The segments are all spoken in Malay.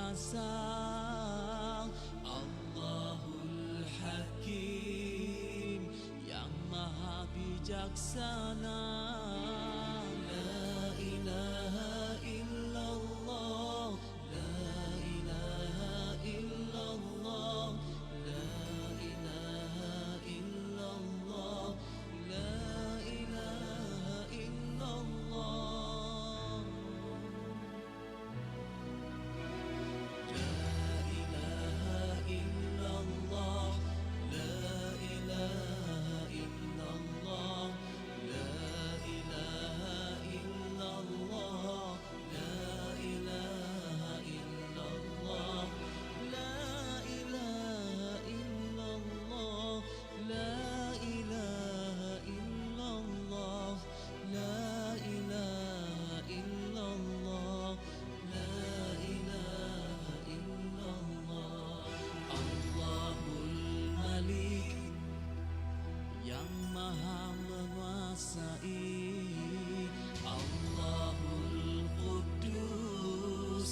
kuasa, Allahul Hakim yang maha bijaksana. La ilaha illallah, la ilaha illallah, la ilaha illallah, la ilaha illallah. Yang maha menguasai, Allahul Qudus.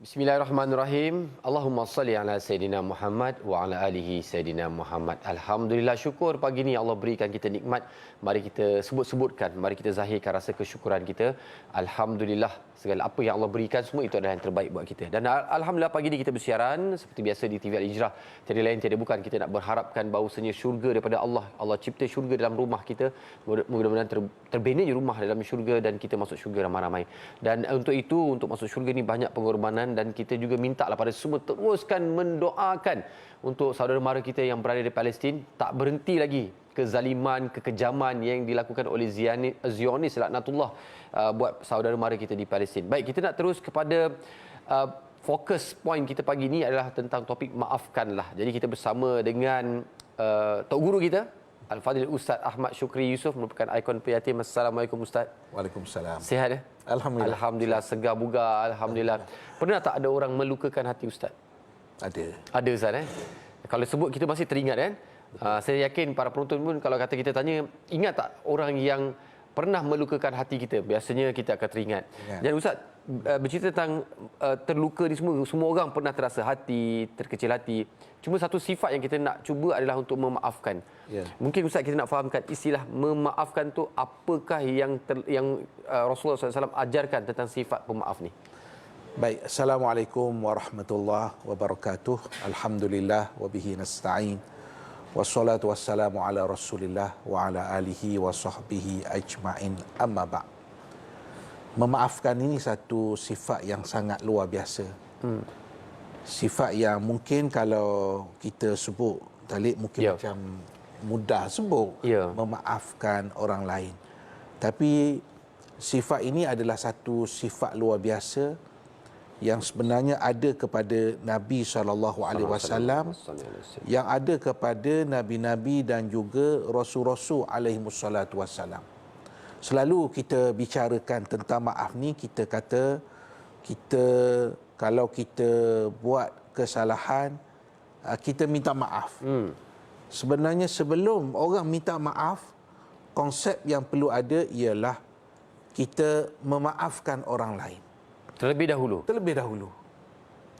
Bismillahirrahmanirrahim. Allahumma salli ala Sayyidina Muhammad wa ala alihi Sayyidina Muhammad. Alhamdulillah, syukur pagi ni Allah berikan kita nikmat. Mari kita sebut-sebutkan, mari kita zahirkan rasa kesyukuran kita. Alhamdulillah, segala apa yang Allah berikan semua itu adalah yang terbaik buat kita. Dan alhamdulillah pagi ni kita bersiaran seperti biasa di TV Al-Hijrah. Tiada lain tiada bukan kita nak berharapkan bahawasanya syurga daripada Allah. Allah cipta syurga dalam rumah kita. Mudah-mudahan terbina rumah dalam syurga dan kita masuk syurga ramai-ramai. Dan untuk itu, untuk masuk syurga ni banyak pengorbanan dan kita juga minta lah pada semua teruskan mendoakan untuk saudara mara kita yang berada di Palestin. Tak berhenti lagi kezaliman, kekejaman yang dilakukan oleh Zionis laknatullah buat saudara mara kita di Palestin. Baik, kita nak terus kepada fokus point kita pagi ni adalah tentang topik maafkanlah. Jadi kita bersama dengan Tok Guru kita, Al-Fadhil Ustaz Ahmad Syukri Yusof, merupakan ikon peyatim. Assalamualaikum Ustaz. Waalaikumsalam. Sihat ya? Alhamdulillah. Alhamdulillah, segar bugar. Alhamdulillah. Pernah tak ada orang melukakan hati Ustaz? Ada. Ada Ustaz Kalau sebut kita masih teringat kan? Saya yakin para penonton pun kalau kata kita tanya, ingat tak orang yang pernah melukakan hati kita? Biasanya kita akan teringat. Dan Ustaz, bercerita tentang terluka ni semua orang pernah terasa hati, terkecil hati. Cuma satu sifat yang kita nak cuba adalah untuk memaafkan. Mungkin Ustaz kita nak fahamkan istilah memaafkan tu apakah yang Rasulullah SAW ajarkan tentang sifat pemaaf ni. Baik, Assalamualaikum warahmatullahi wabarakatuh. Alhamdulillah wa bihi nasta'in. Wassalatu wassalamu ala Rasulillah wa ala alihi wa sahbihi ajma'in. Amma ba'. Memaafkan ini satu sifat yang sangat luar biasa. Sifat yang mungkin kalau kita sebut Talib mungkin macam mudah sebut memaafkan orang lain. Tapi sifat ini adalah satu sifat luar biasa yang sebenarnya ada kepada Nabi SAW, yang ada kepada nabi-nabi dan juga rasul-rasul alaihimussalatu wassalam. Selalu kita bicarakan tentang maaf ni, kita kata kalau kita buat kesalahan, kita minta maaf. Sebenarnya sebelum orang minta maaf, konsep yang perlu ada ialah kita memaafkan orang lain. Terlebih dahulu.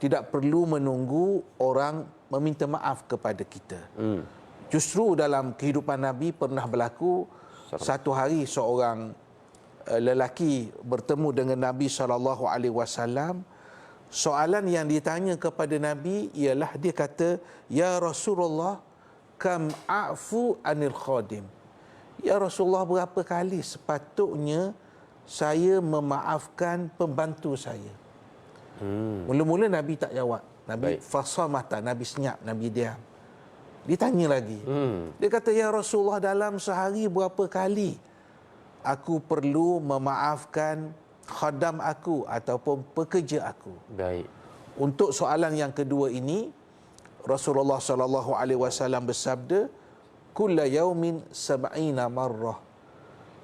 Tidak perlu menunggu orang meminta maaf kepada kita. Justru dalam kehidupan Nabi pernah berlaku satu hari seorang lelaki bertemu dengan Nabi SAW. Soalan yang ditanya kepada Nabi ialah, dia kata, "Ya Rasulullah, kam a'fu anil khadim." Ya Rasulullah, berapa kali sepatutnya saya memaafkan pembantu saya? Mula-mula Nabi tak jawab. Nabi fasamata, Nabi senyap, Nabi diam. Ditanya lagi. Dia kata, "Ya Rasulullah, dalam sehari berapa kali aku perlu memaafkan khadam aku ataupun pekerja aku?" Baik. Untuk soalan yang kedua ini, Rasulullah sallallahu alaihi wasallam bersabda, "Kulla yaumin sab'ina marrah."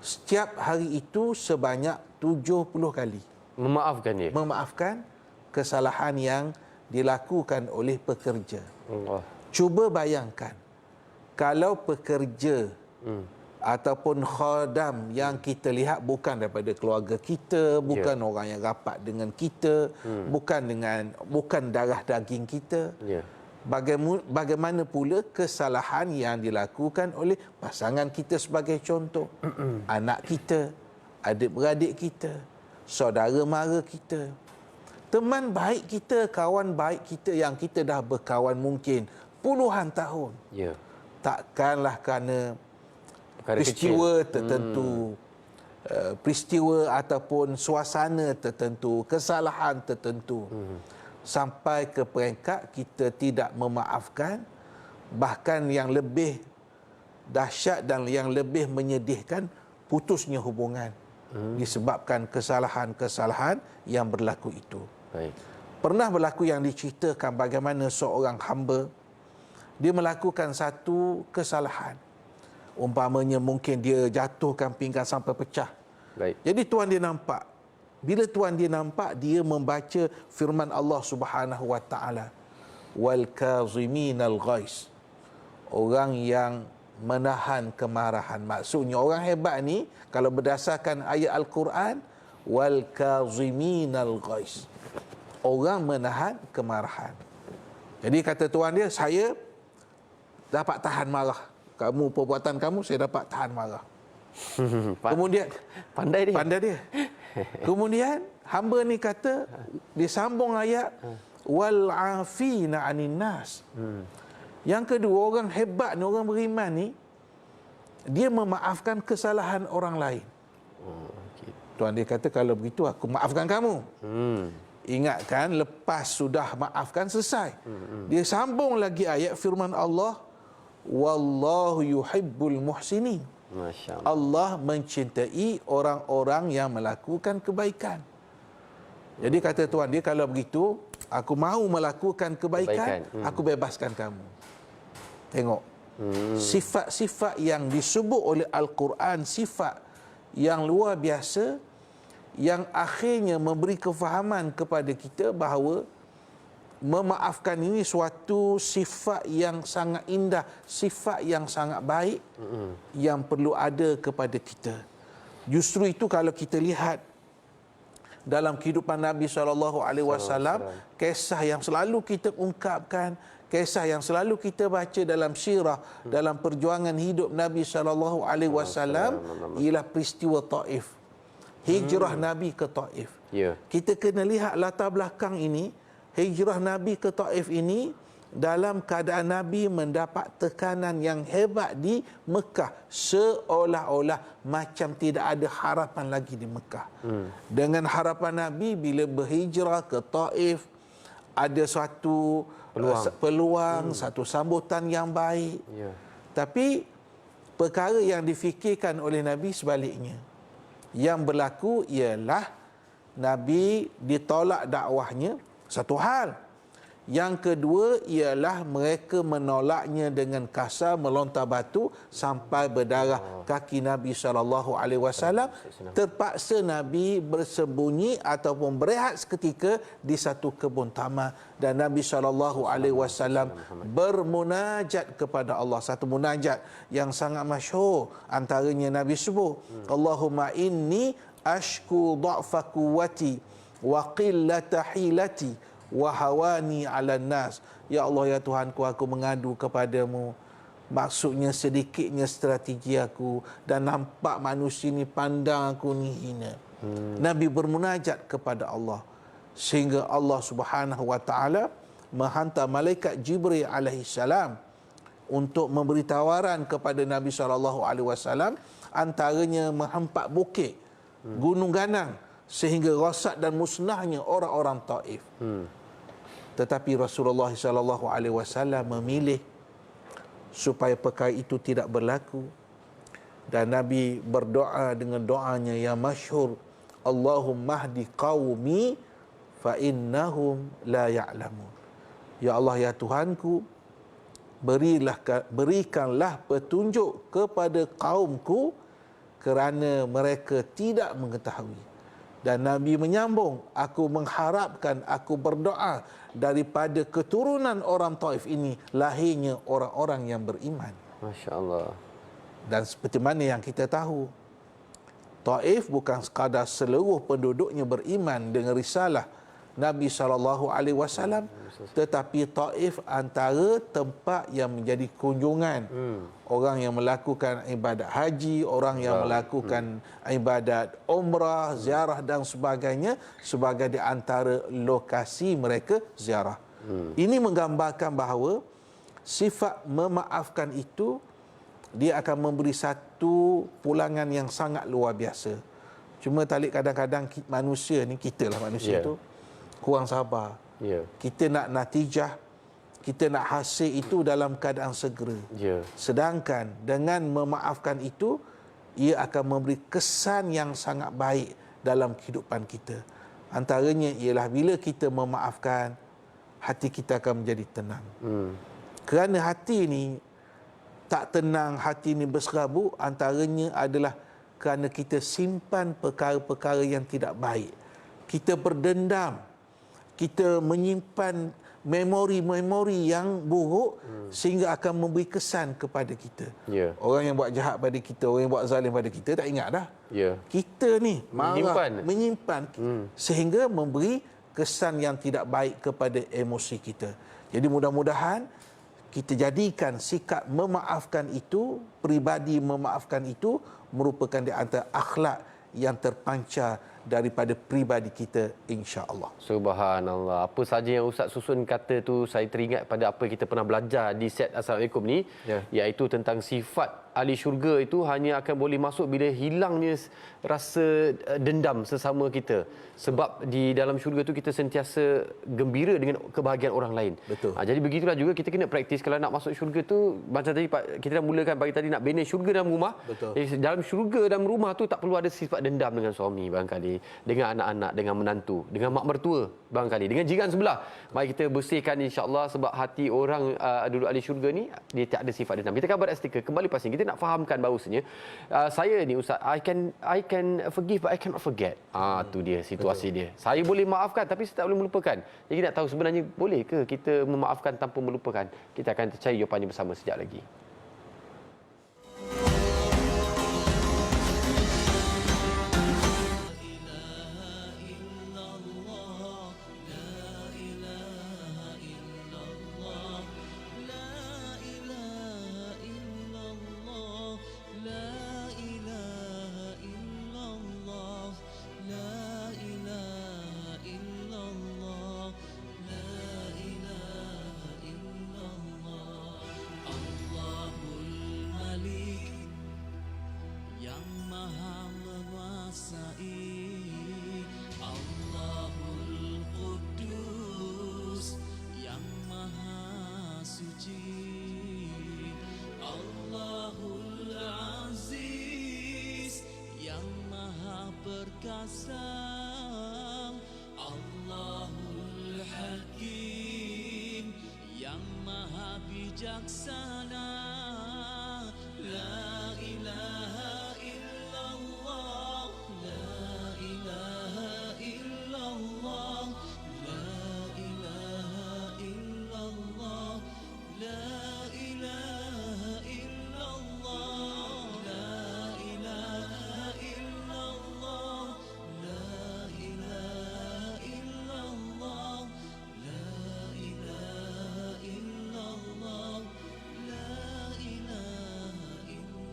Setiap hari itu sebanyak 70 kali Memaafkan dia. memaafkan kesalahan yang dilakukan oleh pekerja. Allah. Cuba bayangkan kalau pekerja ataupun khadam yang kita lihat bukan daripada keluarga kita, bukan orang yang rapat dengan kita, bukan darah daging kita. Ya. Bagaimana pula kesalahan yang dilakukan oleh pasangan kita sebagai contoh, anak kita, adik-beradik kita, saudara mara kita, teman baik kita, kawan baik kita yang kita dah berkawan mungkin puluhan tahun. Ya. Takkanlah kerana Perkara peristiwa kecil. tertentu, peristiwa ataupun suasana tertentu, kesalahan tertentu, sampai ke peringkat kita tidak memaafkan. Bahkan yang lebih dahsyat dan yang lebih menyedihkan, putusnya hubungan disebabkan kesalahan-kesalahan yang berlaku itu. Baik. Pernah berlaku yang diceritakan bagaimana seorang hamba dia melakukan satu kesalahan. Umpamanya mungkin dia jatuhkan pinggan sampai pecah. Baik. Jadi tuan dia nampak. Bila tuan dia nampak, dia membaca firman Allah Subhanahu wa taala, "Wal kaziminal ghais." Orang yang menahan kemarahan. Maksudnya orang hebat ni kalau berdasarkan ayat Al-Quran, wal kaziminal ghais. Orang menahan kemarahan. Jadi kata tuan dia, saya dapat tahan marah. Kamu, perbuatan kamu, saya dapat tahan marah. Kemudian Pandai dia. pandai dia. Kemudian hamba ni kata, disambung ayat, wal afina anin nas. Yang kedua, orang hebat ni, orang beriman ni, dia memaafkan kesalahan orang lain. Tuan dia kata, kalau begitu aku maafkan kamu. Ingatkan, lepas sudah maafkan, selesai. Dia sambung lagi ayat firman Allah, wallahu yuhibbul muhsinin. Masya Allah. Allah mencintai orang-orang yang melakukan kebaikan. Jadi kata tuan dia, kalau begitu aku mahu melakukan kebaikan. Aku bebaskan kamu. Tengok. Sifat-sifat yang disebut oleh Al-Quran, sifat yang luar biasa, yang akhirnya memberi kefahaman kepada kita bahawa memaafkan ini suatu sifat yang sangat indah, sifat yang sangat baik yang perlu ada kepada kita. Justru itu kalau kita lihat dalam kehidupan Nabi SAW, kisah yang selalu kita ungkapkan, kisah yang selalu kita baca dalam sirah, dalam perjuangan hidup Nabi SAW, ialah peristiwa Taif. Hijrah Nabi ke Taif. Ya. Kita kena lihat latar belakang ini. Hijrah Nabi ke Taif ini dalam keadaan Nabi mendapat tekanan yang hebat di Mekah, seolah-olah macam tidak ada harapan lagi di Mekah. Dengan harapan Nabi bila berhijrah ke Taif, ada suatu peluang, satu sambutan yang baik. Ya. Tapi perkara yang difikirkan oleh Nabi sebaliknya. Yang berlaku ialah Nabi ditolak dakwahnya, satu hal. Yang kedua ialah mereka menolaknya dengan kasar, melontar batu sampai berdarah kaki Nabi SAW. Terpaksa Nabi bersembunyi ataupun berehat seketika di satu kebun tamar, dan Nabi SAW bermunajat kepada Allah. Satu munajat yang sangat masyhur, antaranya Nabi sebut, Allahumma inni ashku dha'fa quwwati wa qillata hilati wa hawani 'alan nas. Ya Allah, ya Tuhanku, aku mengadu kepadamu. Maksudnya sedikitnya strategi aku, dan nampak manusia ni pandang aku ni hina. Nabi bermunajat kepada Allah, sehingga Allah Subhanahu wa taala menghantar malaikat Jibril alaihi salam untuk memberi tawaran kepada Nabi SAW, antaranya menghempak bukit, gunung ganang, sehingga rosak dan musnahnya orang-orang Taif. Tetapi Rasulullah SAW memilih supaya perkara itu tidak berlaku, dan Nabi berdoa dengan doanya yang masyhur, Allahumma hdi qaumi fa innahum la ya'lamun. Ya Allah, ya Tuhanku, berikanlah petunjuk kepada kaumku kerana mereka tidak mengetahui. Dan Nabi menyambung, aku mengharapkan, aku berdoa daripada keturunan orang Taif ini lahirnya orang-orang yang beriman. Masya Allah. Dan seperti mana yang kita tahu, Taif bukan sekadar seluruh penduduknya beriman dengan risalah Nabi SAW, tetapi Taif antara tempat yang menjadi kunjungan orang yang melakukan ibadat haji, orang yang melakukan ibadat umrah, ziarah dan sebagainya, sebagai di antara lokasi mereka ziarah. Ini menggambarkan bahawa sifat memaafkan itu dia akan memberi satu pulangan yang sangat luar biasa. Cuma talik kadang-kadang manusia ni, kita lah manusia tu kurang sabar. Kita nak natijah, kita nak hasil itu dalam keadaan segera. Sedangkan dengan memaafkan itu, ia akan memberi kesan yang sangat baik dalam kehidupan kita. Antaranya ialah bila kita memaafkan, hati kita akan menjadi tenang. Kerana hati ni tak tenang, hati ni berserabu, antaranya adalah kerana kita simpan perkara-perkara yang tidak baik. Kita berdendam, kita menyimpan memori-memori yang buruk sehingga akan memberi kesan kepada kita. Orang yang buat jahat pada kita, orang yang buat zalim pada kita, tak ingat dah. Kita ni marah, menyimpan sehingga memberi kesan yang tidak baik kepada emosi kita. Jadi mudah-mudahan kita jadikan sikap memaafkan itu, peribadi memaafkan itu merupakan di antara akhlak yang terpancar daripada peribadi kita, insya-Allah. Subhanallah. Apa saja yang Ustaz Susun kata tu, saya teringat pada apa kita pernah belajar di set Assalamualaikum ni, iaitu tentang sifat ahli syurga itu hanya akan boleh masuk bila hilangnya rasa dendam sesama kita. Sebab di dalam syurga tu kita sentiasa gembira dengan kebahagiaan orang lain. Betul. Jadi begitulah juga kita kena praktis kalau nak masuk syurga tu, macam tadi kita dah mulakan pagi tadi nak bina syurga dalam rumah. Betul. Dalam syurga dalam rumah tu tak perlu ada sifat dendam dengan suami barangkali, dengan anak-anak, dengan menantu, dengan mak mertua barangkali, dengan jiran sebelah. Mari kita bersihkan insya-Allah, sebab hati orang duduk ahli syurga ni dia tak ada sifat dendam. Kita akan beristikah kembali pasal kita nak fahamkan bahawasanya saya ni Ustaz, I can forgive but I cannot forget. Tu dia situasi dia. Saya boleh maafkan tapi saya tak boleh melupakan. Jadi kita nak tahu sebenarnya boleh ke kita memaafkan tanpa melupakan? Kita akan cari jawapannya bersama sekejap lagi. Allahul Hakim yang maha bijaksana. La ilaha illallah, la ilaha illallah, la ilaha illallah, la ilaha illallah, la ilaha illallah, la ilaha illallah, la ilaha illallah, la ilaha illallah.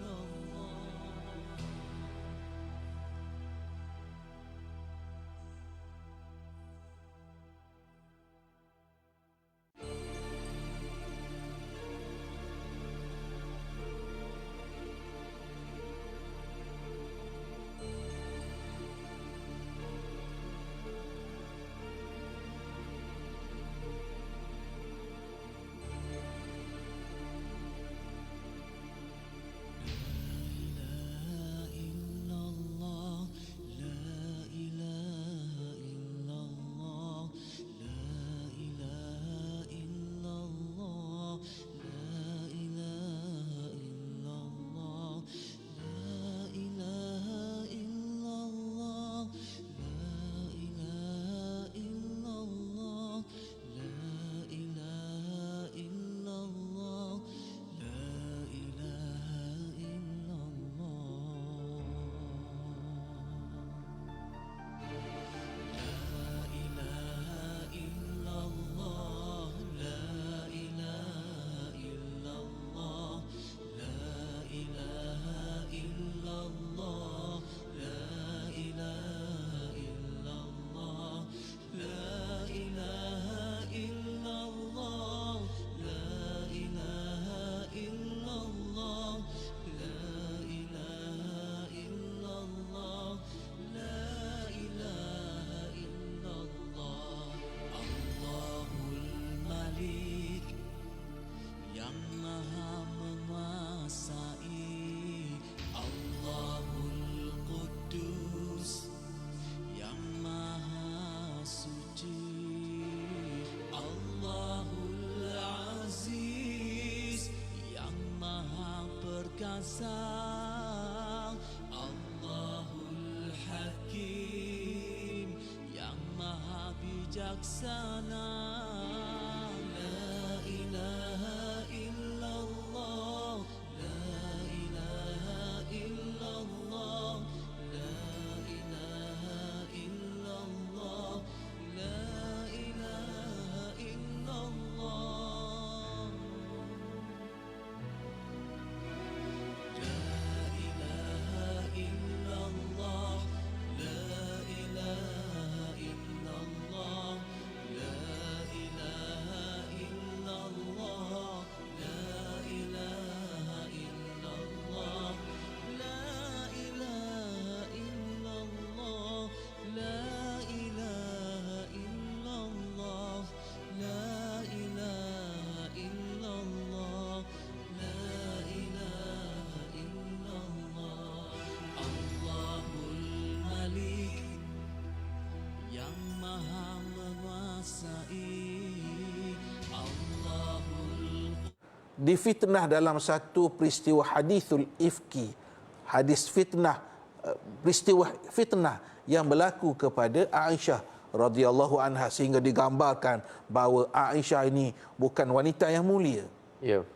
kuasa, Allahul Hakim yang maha bijaksana. La ilaha illallah, la ilaha illallah, la ilaha illallah, la ilaha illallah. Difitnah dalam satu peristiwa hadithul ifki, hadis fitnah, peristiwa fitnah yang berlaku kepada Aisyah radhiyallahu anha, sehingga digambarkan bahawa Aisyah ini bukan wanita yang mulia. Ya.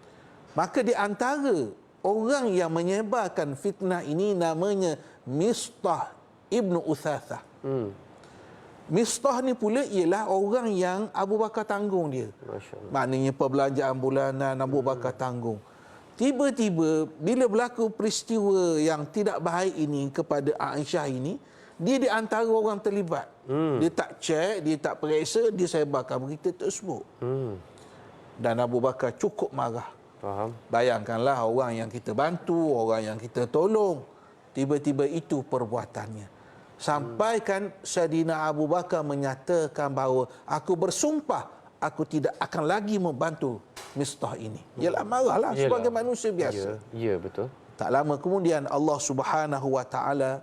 Maka di antara orang yang menyebarkan fitnah ini namanya Mistah ibnu Uthathah. Mistah ni pula ialah orang yang Abu Bakar tanggung dia. Maknanya perbelanjaan bulanan Abu Bakar tanggung. Tiba-tiba bila berlaku peristiwa yang tidak baik ini kepada Aisyah ini, dia di antara orang terlibat. Dia tak cek, dia tak periksa, dia sebarkan berita tersebut. Dan Abu Bakar cukup marah. Faham. Bayangkanlah orang yang kita bantu, orang yang kita tolong, tiba-tiba itu perbuatannya. Sampaikan Saidina Abu Bakar menyatakan bahawa aku bersumpah aku tidak akan lagi membantu Mistah ini. Ialah marahlah sebagai manusia biasa. Ya, betul. Tak lama kemudian Allah Subhanahu wa taala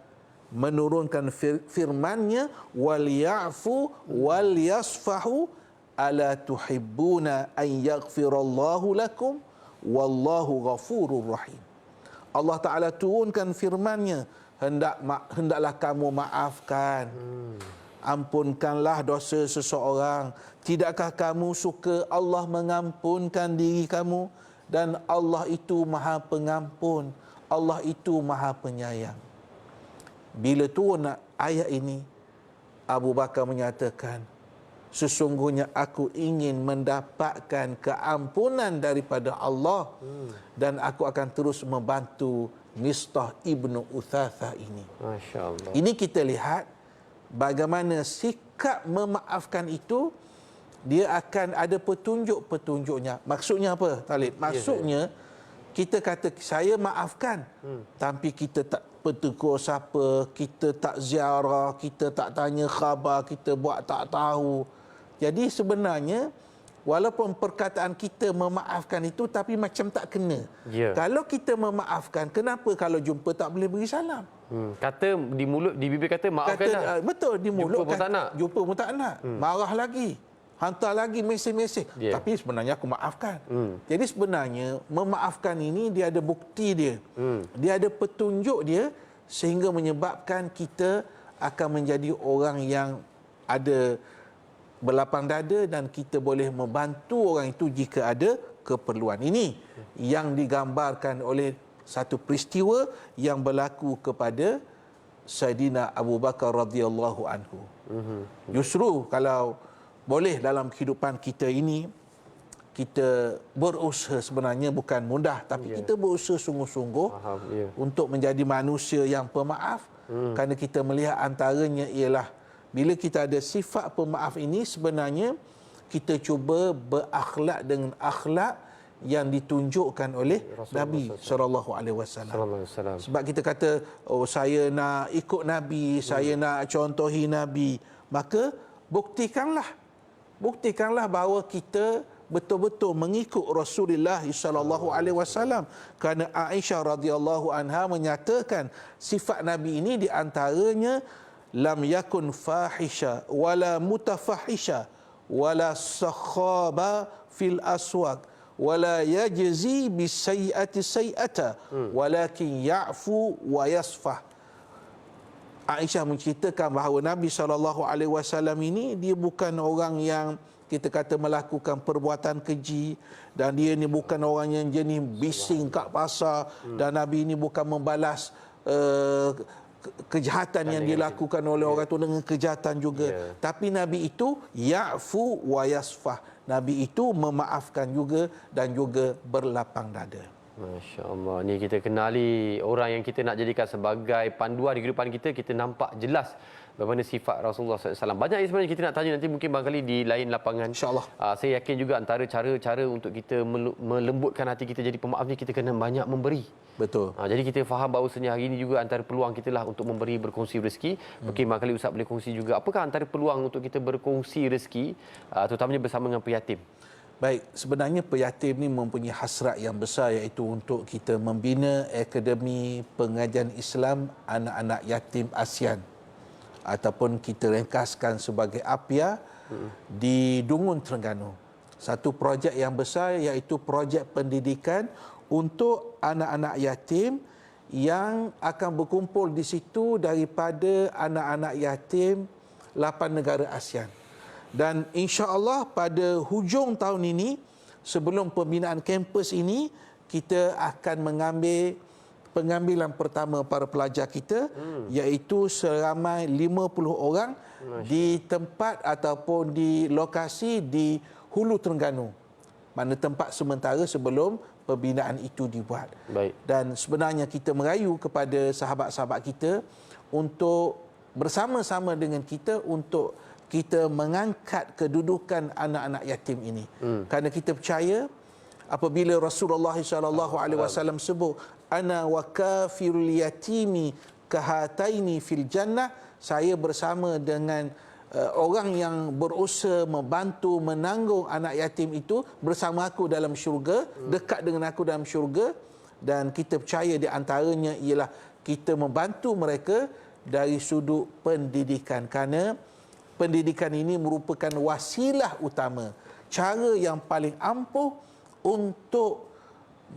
menurunkan firman-Nya, wal ya'fu wal yasfahu ala tuhibbuna an yaghfirallahu lakum wallahu ghafurur rahim. Allah Taala turunkan firman-Nya, hendaklah kamu maafkan, ampunkanlah dosa seseorang. Tidakkah kamu suka Allah mengampunkan diri kamu? Dan Allah itu Maha Pengampun, Allah itu Maha Penyayang. Bila turun ayat ini, Abu Bakar menyatakan, sesungguhnya aku ingin mendapatkan keampunan daripada Allah dan aku akan terus membantu Mistah ibnu Uthathah ini. Masya Allah. Ini kita lihat bagaimana sikap memaafkan itu, dia akan ada petunjuk-petunjuknya. Maksudnya apa, Talib? Maksudnya kita kata saya maafkan, tapi kita tak bertegur siapa, kita tak ziarah, kita tak tanya khabar, kita buat tak tahu. Jadi sebenarnya walaupun perkataan kita memaafkan itu, tapi macam tak kena. Ya. Kalau kita memaafkan, kenapa kalau jumpa tak boleh beri salam? Kata di mulut, di bibir kata maafkanlah. Betul, di mulut jumpa pun tak nak. Jumpa pun tak nak. Marah lagi. Hantar lagi mesej-mesej. Ya. Tapi sebenarnya aku maafkan. Jadi sebenarnya memaafkan ini dia ada bukti dia. Dia ada petunjuk dia, sehingga menyebabkan kita akan menjadi orang yang ada berlapang dada dan kita boleh membantu orang itu jika ada keperluan. Ini yang digambarkan oleh satu peristiwa yang berlaku kepada Saidina Abu Bakar radhiyallahu anhu. Justru kalau boleh dalam kehidupan kita ini, kita berusaha, sebenarnya bukan mudah, tapi kita berusaha sungguh-sungguh untuk menjadi manusia yang pemaaf, kerana kita melihat antaranya ialah bila kita ada sifat pemaaf ini, sebenarnya kita cuba berakhlak dengan akhlak yang ditunjukkan oleh Nabi sallallahu alaihi wasallam. Sebab kita kata, oh saya nak ikut Nabi, saya nak contohi Nabi, maka buktikanlah bahawa kita betul-betul mengikut Rasulullah sallallahu alaihi wasallam. Kerana Aisyah radhiyallahu anha menyatakan sifat Nabi ini di antaranya lam yakun fahisha wala mutafahisha wala sakhaba fil aswaq wala yajzi bisayyi'ati sayyi'ata walakin ya'fu wa yasfah. Aisyah menceritakan bahawa Nabi SAW ini dia bukan orang yang kita kata melakukan perbuatan keji, dan dia ni bukan orang yang jenis bising kat pasar, dan Nabi ini bukan membalas kejahatan yang dilakukan oleh orang itu dengan kejahatan juga. Tapi Nabi itu ya'fu wa yasfah. Nabi itu memaafkan juga dan juga berlapang dada. Masya Allah. Ni kita kenali orang yang kita nak jadikan sebagai panduan di kehidupan kita. Kita nampak jelas bagaimana sifat Rasulullah SAW. Banyak yang sebenarnya kita nak tanya nanti, mungkin barangkali di lain lapangan. InsyaAllah. Saya yakin juga antara cara-cara untuk kita melembutkan hati kita jadi pemaaf ni, kita kena banyak memberi. Betul. Jadi kita faham bahawasanya hari ini juga antara peluang kita lah untuk memberi, berkongsi rezeki. Mungkin barangkali Ustaz boleh kongsi juga, apakah antara peluang untuk kita berkongsi rezeki, terutamanya bersama dengan peyatim? Baik, sebenarnya peyatim ni mempunyai hasrat yang besar, iaitu untuk kita membina Akademi Pengajian Islam Anak-anak Yatim ASEAN, ataupun kita ringkaskan sebagai APIA, di Dungun, Terengganu. Satu projek yang besar, iaitu projek pendidikan untuk anak-anak yatim yang akan berkumpul di situ daripada anak-anak yatim 8 negara ASEAN. Dan insya-Allah pada hujung tahun ini, sebelum pembinaan kampus ini, kita akan mengambil pengambilan pertama para pelajar kita, iaitu seramai 50 orang di tempat ataupun di lokasi di Hulu Terengganu, mana tempat sementara sebelum pembinaan itu dibuat. Baik. Dan sebenarnya kita merayu kepada sahabat-sahabat kita untuk bersama-sama dengan kita untuk kita mengangkat kedudukan anak-anak yatim ini. Kerana kita percaya apabila Rasulullah SAW sebut ana wa kafirul yatimi kahataini fil jannah, saya bersama dengan orang yang berusaha membantu menanggung anak yatim itu bersama aku dalam syurga, dekat dengan aku dalam syurga. Dan kita percaya di antaranya ialah kita membantu mereka dari sudut pendidikan, kerana pendidikan ini merupakan wasilah utama, cara yang paling ampuh untuk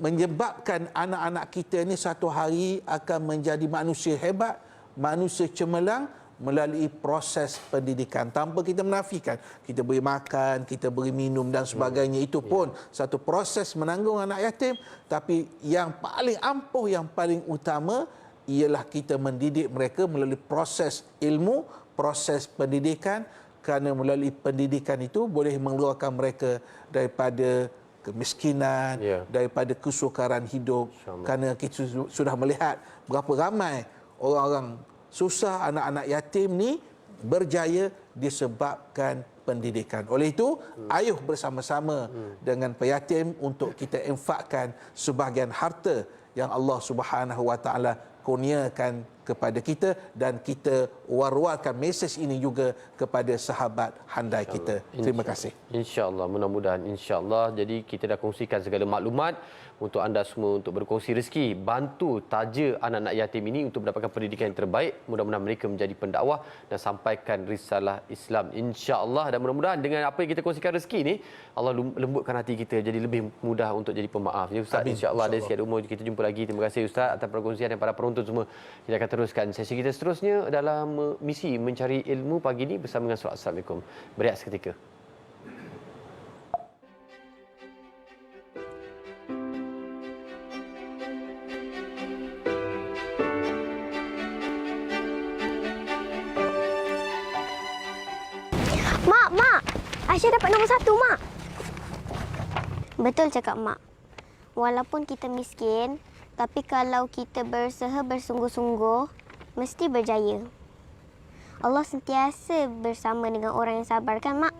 menyebabkan anak-anak kita ini satu hari akan menjadi manusia hebat, manusia cemerlang melalui proses pendidikan. Tanpa kita menafikan, kita beri makan, kita beri minum dan sebagainya, itu pun satu proses menanggung anak yatim. Tapi yang paling ampuh, yang paling utama ialah kita mendidik mereka melalui proses ilmu, proses pendidikan, kerana melalui pendidikan itu boleh mengeluarkan mereka daripada kemiskinan, daripada kesukaran hidup. Kerana kita sudah melihat berapa ramai orang-orang susah, anak-anak yatim ni berjaya disebabkan pendidikan. Oleh itu, ayuh bersama-sama dengan peyatim untuk kita infakkan sebahagian harta yang Allah Subhanahu Wa Taala kurniakan kepada kita, dan kita war-warkan mesej ini juga kepada sahabat handai kita. Terima kasih. InsyaAllah, mudah-mudahan insyaAllah. Jadi kita dah kongsikan segala maklumat untuk anda semua untuk berkongsi rezeki, bantu taja anak-anak yatim ini untuk mendapatkan pendidikan yang terbaik. Mudah-mudahan mereka menjadi pendakwah dan sampaikan risalah Islam, insya-Allah. Dan mudah-mudahan dengan apa yang kita kongsikan rezeki ini, Allah lembutkan hati kita jadi lebih mudah untuk jadi pemaaf. Ya Ustaz, insya-Allah dari sekian umur kita jumpa lagi. Terima kasih Ustaz atas perkongsian, dan para penonton semua. Kita akan teruskan sesi kita seterusnya dalam misi mencari ilmu pagi ini bersama dengan solat. Assalamualaikum. Berehat seketika. Mak, Aisyah dapat nombor 1, Mak. Betul cakap Mak. Walaupun kita miskin, tapi kalau kita berusaha bersungguh-sungguh, mesti berjaya. Allah sentiasa bersama dengan orang yang sabar, kan Mak?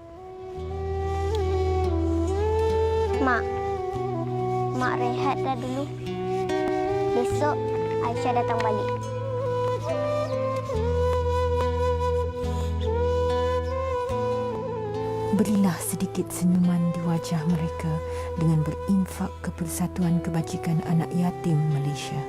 Mak rehat dah dulu. Besok Aisyah datang balik. Berilah sedikit senyuman di wajah mereka dengan berinfak ke Persatuan Kebajikan Anak Yatim Malaysia.